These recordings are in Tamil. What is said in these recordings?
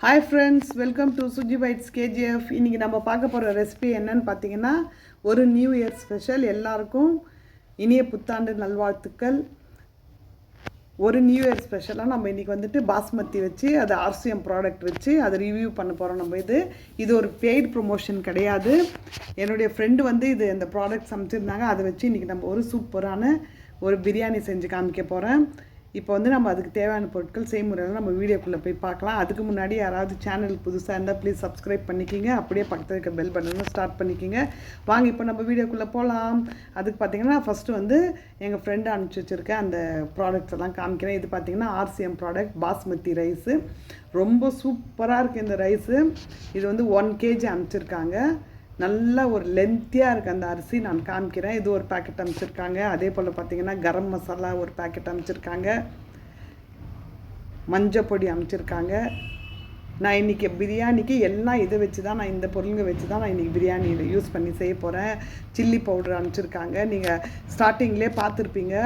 Hi friends, welcome to Suji Bites KGF. இன்னைக்கு நம்ம பார்க்க போகிற ரெசிபி என்னன்னு பார்த்தீங்கன்னா ஒரு நியூ இயர் ஸ்பெஷல். எல்லாருக்கும் இனிய புத்தாண்டு நல்வாழ்த்துக்கள். ஒரு நியூ இயர் ஸ்பெஷலாக நம்ம இன்றைக்கி வந்துட்டு பாஸ்மதி வச்சு அது ஆர்சிஎம் ப்ராடக்ட் வச்சு அதை ரிவ்யூ பண்ண போகிறோம். நம்ம இது ஒரு பெய்டு ப்ரொமோஷன் கிடையாது. என்னுடைய ஃப்ரெண்டு வந்து இந்த ப்ராடக்ட் சமைச்சிருந்தாங்க. அதை வச்சு இன்றைக்கி நம்ம ஒரு சூப்பரான ஒரு பிரியாணி செஞ்சு காமிக்க போகிறேன். இப்போ வந்து நம்ம அதுக்கு தேவையான பொருட்கள் செய்முறைகள் நம்ம வீடியோக்குள்ளே போய் பார்க்கலாம். அதுக்கு முன்னாடி யாராவது சேனலுக்கு புதுசாக இருந்தால் ப்ளீஸ் சப்ஸ்கிரைப் பண்ணிக்கிங்க. அப்படியே பக்கத்தில் இருக்க பெல் பட்டனும் ஸ்டார்ட் பண்ணிக்கிங்க. வாங்க இப்போ நம்ம வீடியோக்குள்ளே போகலாம். அதுக்கு பார்த்திங்கன்னா ஃபஸ்ட்டு வந்து எங்கள் ஃப்ரெண்டு அனுப்பிச்சி வச்சுருக்கேன் அந்த ப்ராடக்ட்ஸ் எல்லாம் காமிக்கிறேன். இது பார்த்திங்கன்னா ஆர்சிஎம் ப்ராடக்ட் பாஸ்மதி ரைஸு. ரொம்ப சூப்பராக இருக்குது இந்த ரைஸு. இது வந்து 1 kg அனுப்பிச்சிருக்காங்க. நல்ல ஒரு லென்த்தியாக இருக்குது அந்த அரிசி. நான் காமிக்கிறேன். இது ஒரு பேக்கெட் அமைச்சிருக்காங்க. அதே போல் பார்த்திங்கன்னா கரம் மசாலா ஒரு பேக்கெட் அமைச்சிருக்காங்க. மஞ்சள் பொடி அமைச்சிருக்காங்க. நான் இன்றைக்கி பிரியாணிக்கு எல்லாம் இதை வச்சு தான் நான் இந்த பொருளுங்க வச்சு தான் நான் இன்றைக்கி பிரியாணி யூஸ் பண்ணி செய்ய போகிறேன். சில்லி பவுடர் அனுப்பிச்சிருக்காங்க. நீங்கள் ஸ்டார்டிங்லேயே பார்த்துருப்பீங்க,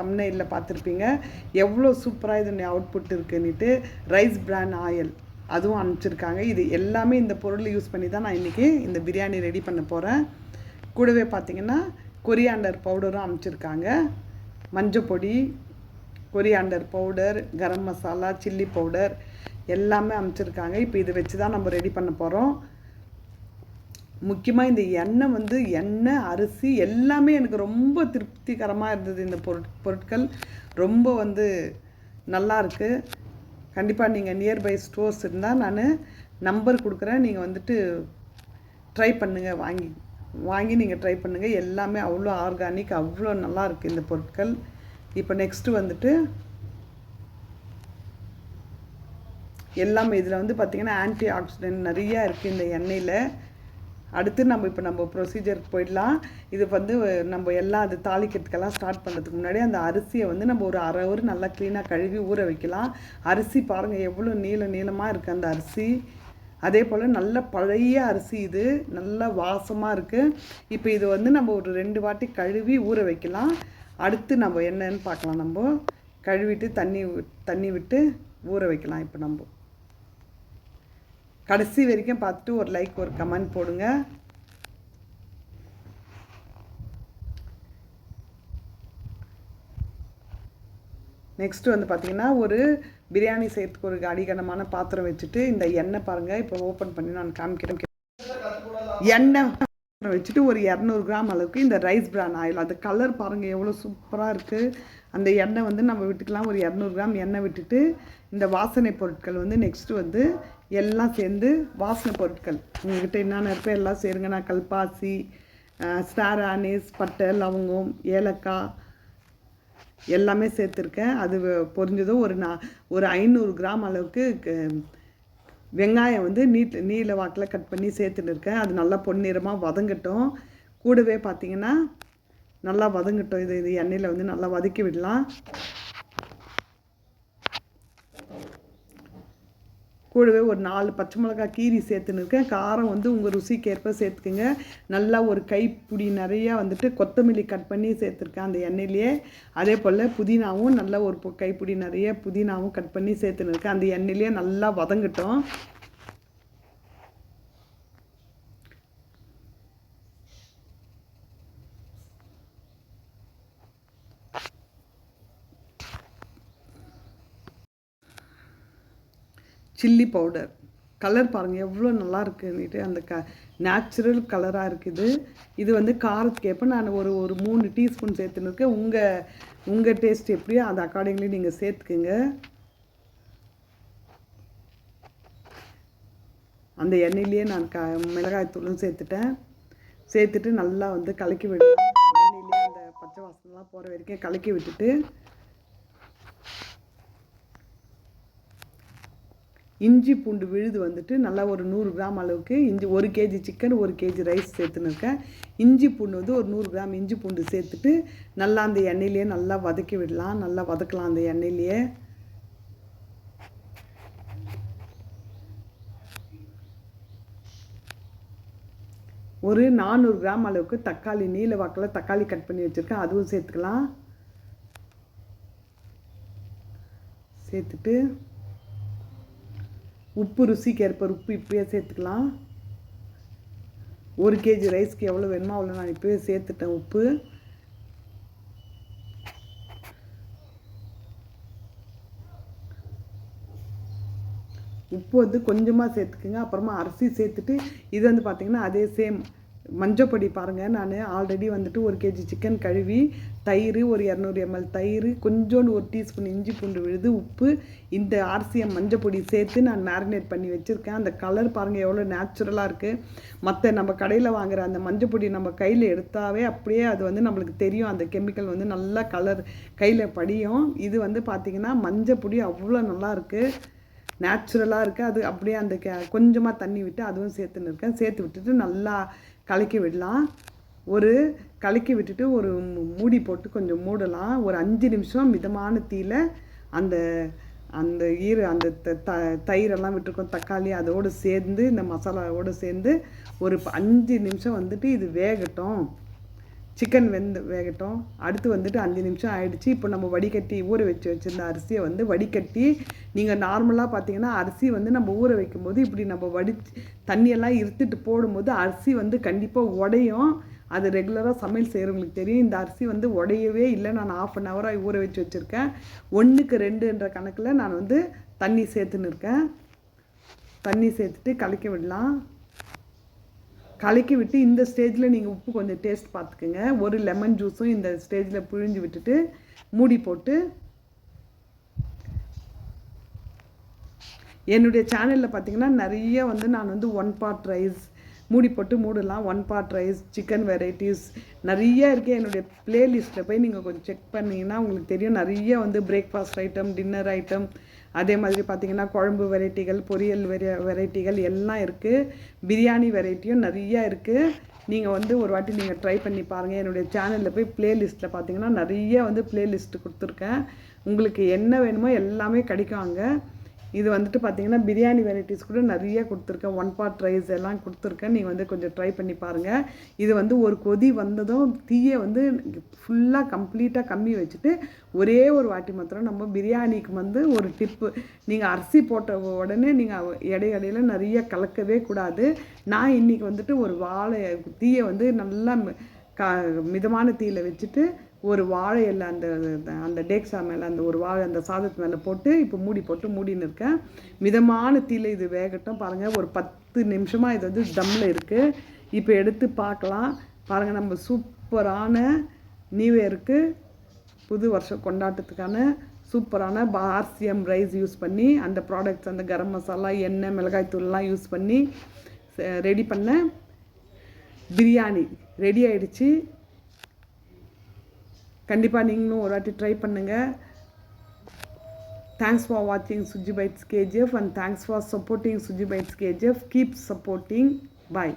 தம்ப்நெயிலில் பார்த்துருப்பீங்க எவ்வளோ சூப்பராக இதனுடைய அவுட்புட் இருக்குன்னுட்டு. ரைஸ் பிரான் ஆயில் அதுவும் அனுப்பிச்சிருக்காங்க. இது எல்லாமே இந்த பொருள் யூஸ் பண்ணி தான் நான் இன்றைக்கி இந்த பிரியாணி ரெடி பண்ண போகிறேன். கூடவே பார்த்திங்கன்னா கொரியாண்டர் பவுடரும் அனுப்பிச்சிருக்காங்க. மஞ்சள் பொடி, coriander powder, garam masala, chilli powder எல்லாமே அனுப்பிச்சிருக்காங்க. இப்போ இதை வச்சு தான் நம்ம ரெடி பண்ண போகிறோம். முக்கியமாக இந்த எண்ணெய் அரிசி எல்லாமே எனக்கு ரொம்ப திருப்திகரமாக இருந்தது. இந்த பொருட்கள் ரொம்ப வந்து நல்லா இருக்குது. கண்டிப்பாக நீங்கள் நியர்பை ஸ்டோர்ஸ் இருந்தால் நான் நம்பர் கொடுக்குறேன். நீங்கள் வந்துட்டு ட்ரை பண்ணுங்கள். வாங்கி நீங்கள் ட்ரை பண்ணுங்கள். எல்லாமே அவ்வளோ ஆர்கானிக், அவ்வளோ நல்லா இருக்குது இந்த பொருட்கள். இப்போ நெக்ஸ்ட்டு வந்துட்டு எல்லாமே இதில் வந்து பார்த்திங்கன்னா ஆன்டி ஆக்சிடென்ட் நிறையா இருக்குது இந்த எண்ணெயில். அடுத்து நம்ம ப்ரொசீஜருக்கு போயிடலாம். இது வந்து நம்ம எல்லாம் அது தாளிக்கிறதுக்கெல்லாம் ஸ்டார்ட் பண்ணுறதுக்கு முன்னாடி அந்த அரிசியை வந்து நம்ம ஒரு 1/2 hour நல்லா க்ளீனாக கழுவி ஊற வைக்கலாம். அரிசி பாருங்கள் எவ்வளோ நீளமாக இருக்குது அந்த அரிசி. அதே போல் நல்ல பழைய அரிசி, இது நல்ல வாசமாக இருக்குது. இப்போ இது வந்து நம்ம ஒரு 2 வாட்டி கழுவி ஊற வைக்கலாம். அடுத்து நம்ம என்னன்னு பார்க்கலாம். நம்ம கழுவிட்டு தண்ணி விட்டு ஊற வைக்கலாம். இப்போ நம்ம கடைசி வரைக்கும் பார்த்துட்டு ஒரு லைக் ஒரு கமெண்ட் போடுங்க. நெக்ஸ்ட்டு வந்து பார்த்திங்கன்னா ஒரு பிரியாணி செய்கிறதுக்கு ஒரு அடிகனமான பாத்திரம் வச்சுட்டு இந்த எண்ணெய் பாருங்கள். இப்போ ஓப்பன் பண்ணி நான் காமிக்கிறேன். எண்ணெய் வச்சுட்டு ஒரு 200 கிராம் அளவுக்கு இந்த ரைஸ் பிரான் ஆயில், அது கலர் பாருங்கள் எவ்வளோ சூப்பராக இருக்குது. அந்த எண்ணெய் வந்து நம்ம விட்டுக்கலாம். ஒரு 200 கிராம் எண்ணெய் விட்டுட்டு இந்த வாசனை பொருட்கள் வந்து நெக்ஸ்ட்டு வந்து எல்லாம் சேர்ந்து வாசனை பொருட்கள் உங்கள்கிட்ட என்னென்ன இருக்கோ எல்லாம் சேருங்க. நான் கல்பாசி, ஸ்டார் ஆனிஸ், பட்டை, லவங்கம், ஏலக்காய் எல்லாமே சேர்த்துருக்கேன். அது பொரிஞ்சதும் ஒரு 500 கிராம் அளவுக்கு வெங்காயம் வந்து நீல வாக்கில் கட் பண்ணி சேர்த்துட்டு இருக்கேன். அது நல்லா பொன்னிறமாக வதங்கட்டும். கூடவே பார்த்திங்கன்னா நல்லா வதங்கட்டும். இது எண்ணெயில் வந்து நல்லா வதக்கி விடலாம். கூடவே ஒரு 4 பச்சை மிளகாய் கீரி சேர்த்துன்னு இருக்கேன். காரம் வந்து உங்கள் ருசிக்கேற்ப சேர்த்துக்குங்க. நல்லா ஒரு கைப்பிடி நிறையா வந்துட்டு கொத்தமல்லி கட் பண்ணி சேர்த்துருக்கேன் அந்த எண்ணெயிலேயே. அதே போல் புதினாவும் நல்லா ஒரு கைப்பிடி நிறைய புதினாவும் கட் பண்ணி சேர்த்துன்னு இருக்கேன். அந்த எண்ணெயிலேயே நல்லா வதங்கட்டும். சில்லி பவுடர் கலர் பாருங்கள் எவ்வளோ நல்லா இருக்குன்னுட்டு. அந்த நேச்சுரல் கலராக இருக்குது. இது வந்து காரத்துக்கு ஏற்ப நான் ஒரு 3 டீஸ்பூன் சேர்த்துன்னு இருக்கேன். உங்கள் டேஸ்ட் எப்படியோ அது அக்கார்டிங்லி நீங்கள் சேர்த்துக்குங்க. அந்த எண்ணெயிலேயே நான் மிளகாய்த்தூளும் சேர்த்துட்டு நல்லா வந்து கலக்கி விடலாம். எண்ணெயிலேயே அந்த பச்சை வாசனைலாம் போகிற வரைக்கும் கலக்கி விட்டுட்டு இஞ்சி பூண்டு விழுது வந்துட்டு நல்லா ஒரு 100 கிராம் அளவுக்கு 1 kg சிக்கன் 1 kg ரைஸ் சேர்த்துன்னு இருக்கேன். இஞ்சி பூண்டு வந்து ஒரு 100 கிராம் இஞ்சி பூண்டு சேர்த்துட்டு நல்லா அந்த எண்ணெயிலேயே நல்லா வதக்கி விடலாம். நல்லா வதக்கலாம் அந்த எண்ணெயிலேயே. ஒரு 400 கிராம் அளவுக்கு தக்காளி நீல வாக்கில் தக்காளி கட் பண்ணி வச்சுருக்கேன். அதுவும் சேர்த்துக்கலாம். சேர்த்துட்டு உப்பு ருசிக்கு ஏற்ப உப்பு இப்போயே சேர்த்துக்கலாம். 1 kg ரைஸ்க்கு எவ்வளோ வேணுமோ அவ்வளோ நான் இப்போயே சேர்த்துட்டேன் உப்பு. உப்பு வந்து கொஞ்சமாக சேர்த்துக்குங்க. அப்புறமா அரிசி சேர்த்துட்டு இது வந்து பார்த்திங்கன்னா அதே சேம் மஞ்சப்பொடி பாருங்கள். நான் ஆல்ரெடி வந்துட்டு 1 kg சிக்கன் கழுவி தயிர், ஒரு 200 ml தயிர், கொஞ்சோண்டு 1 டீஸ்பூன் இஞ்சி பூண்டு விழுது, உப்பு, இந்த RCM மஞ்சப்பொடி சேர்த்து நான் மேரினேட் பண்ணி வச்சுருக்கேன். அந்த கலர் பாருங்கள் எவ்வளோ நேச்சுரலாக இருக்குது. மற்ற நம்ம கடையில் வாங்குகிற அந்த மஞ்சப்பொடி நம்ம கையில் எடுத்தாவே அப்படியே அது வந்து நம்மளுக்கு தெரியும். அந்த கெமிக்கல் வந்து நல்லா கலர் கையில் படியும். இது வந்து பார்த்திங்கன்னா மஞ்சப்பொடி அவ்வளோ நல்லா இருக்குது, நேச்சுரலாக இருக்குது. அது அப்படியே அந்த கொஞ்சமாக தண்ணி விட்டு அதுவும் சேர்த்துன்னு இருக்கேன். சேர்த்து விட்டுட்டு நல்லா கலக்கி விடலாம். கலக்கி விட்டுட்டு ஒரு மூடி போட்டு கொஞ்சம் மூடலாம். ஒரு 5 நிமிஷம் மிதமான தீயில் அந்த அந்த அந்த தயிரெல்லாம் விட்டுருக்கோம், தக்காளி அதோடு சேர்ந்து இந்த மசாலாவோடு சேர்ந்து ஒரு 5 நிமிஷம் வந்துட்டு இது வேகட்டும். சிக்கன் வேகட்டும். அடுத்து வந்துட்டு 5 நிமிஷம் ஆகிடுச்சு. இப்போ நம்ம வடிகட்டி ஊற வச்சுருந்த அரிசியை வந்து வடிகட்டி, நீங்கள் நார்மலாக பார்த்தீங்கன்னா அரிசி வந்து நம்ம ஊற வைக்கும்போது இப்படி நம்ம தண்ணியெல்லாம் இருத்துட்டு போடும்போது அரிசி வந்து கண்டிப்பாக உடையும். அது ரெகுலராக சமையல் செய்கிறவங்களுக்கு தெரியும். இந்த அரிசி வந்து உடையவே இல்லை. நான் 1/2 hour ஊற வச்சுருக்கேன். 1க்கு 2ன்ற கணக்கில் நான் வந்து தண்ணி சேர்த்துன்னு இருக்கேன். தண்ணி சேர்த்துட்டு கலக்கி விடலாம். கலக்கி விட்டு இந்த ஸ்டேஜில் நீங்கள் உப்பு கொஞ்சம் டேஸ்ட் பார்த்துக்குங்க. ஒரு லெமன் ஜூஸும் இந்த ஸ்டேஜில் பிழிஞ்சு விட்டுட்டு மூடி போட்டு, என்னுடைய சேனலில் பார்த்தீங்கன்னா நிறைய வந்து நான் வந்து 1 pot ரைஸ் மூடி போட்டு மூடலாம். 1 pot ரைஸ், சிக்கன் வெரைட்டிஸ் நிறைய இருக்குது. என்னுடைய ப்ளேலிஸ்ட்டில் போய் நீங்கள் கொஞ்சம் செக் பண்ணிங்கன்னா உங்களுக்கு தெரியும். நிறைய வந்து பிரேக்ஃபாஸ்ட் ஐட்டம், டின்னர் ஐட்டம், அதே மாதிரி பார்த்திங்கன்னா குழம்பு வெரைட்டிகள், பொரியல் வெரைட்டிகள் எல்லாம் இருக்குது. பிரியாணி வெரைட்டியும் நிறையா இருக்குது. நீங்கள் வந்து ஒரு வாட்டி நீங்கள் ட்ரை பண்ணி பாருங்கள். என்னுடைய சேனலில் போய் ப்ளேலிஸ்ட்டில் பார்த்தீங்கன்னா நிறைய வந்து ப்ளேலிஸ்ட்டு கொடுத்துருக்கேன். உங்களுக்கு என்ன வேணுமோ எல்லாமே கிடைக்கும் அங்கே. இது வந்துட்டு பார்த்திங்கன்னா பிரியாணி வெரைட்டிஸ் கூட நிறைய கொடுத்துருக்கேன். 1 pot ரைஸ் எல்லாம் கொடுத்துருக்கேன். நீங்கள் வந்து கொஞ்சம் ட்ரை பண்ணி பாருங்கள். இது வந்து ஒரு கொதி வந்ததும் தீயை வந்து ஃபுல்லாக கம்ப்ளீட்டாக கம்மி வச்சுட்டு ஒரே ஒரு வாட்டி மாத்திரம் நம்ம பிரியாணிக்கு வந்து ஒரு டிப்பு, நீங்கள் அரிசி போட்ட உடனே நீங்கள் இடையில நிறைய கலக்கவே கூடாது. நான் இன்றைக்கி வந்துட்டு ஒரு தீயை வந்து நல்லா மிதமான தீயில் வச்சுட்டு ஒரு வாழை இலை அந்த டேக்ஸா மேலே அந்த ஒரு வாழை அந்த சாதத்து மேலே போட்டு இப்போ மூடி போட்டு மூடின்னு இருக்கேன். மிதமான தீயில் இது வேகட்டும். பாருங்கள் ஒரு 10 நிமிஷமாக இது வந்து தம்மில் இருக்குது. இப்போ எடுத்து பார்க்கலாம். பாருங்கள் நம்ம சூப்பரான நியூ இயருக்கு புது வருஷம் கொண்டாட்டத்துக்கான சூப்பரான RCM ரைஸ் யூஸ் பண்ணி அந்த ப்ராடக்ட்ஸ் அந்த கரம் மசாலா, எண்ணெய், மிளகாய் தூள்லாம் யூஸ் பண்ணி ரெடி பண்ண பிரியாணி ரெடி ஆகிடுச்சு. கண்டிப்பாக நீங்களும் ஒரு வாட்டி ட்ரை பண்ணுங்கள். Thanks for watching Suji Bites KGF and thanks for supporting Suji Bites KGF. Keep supporting. Bye.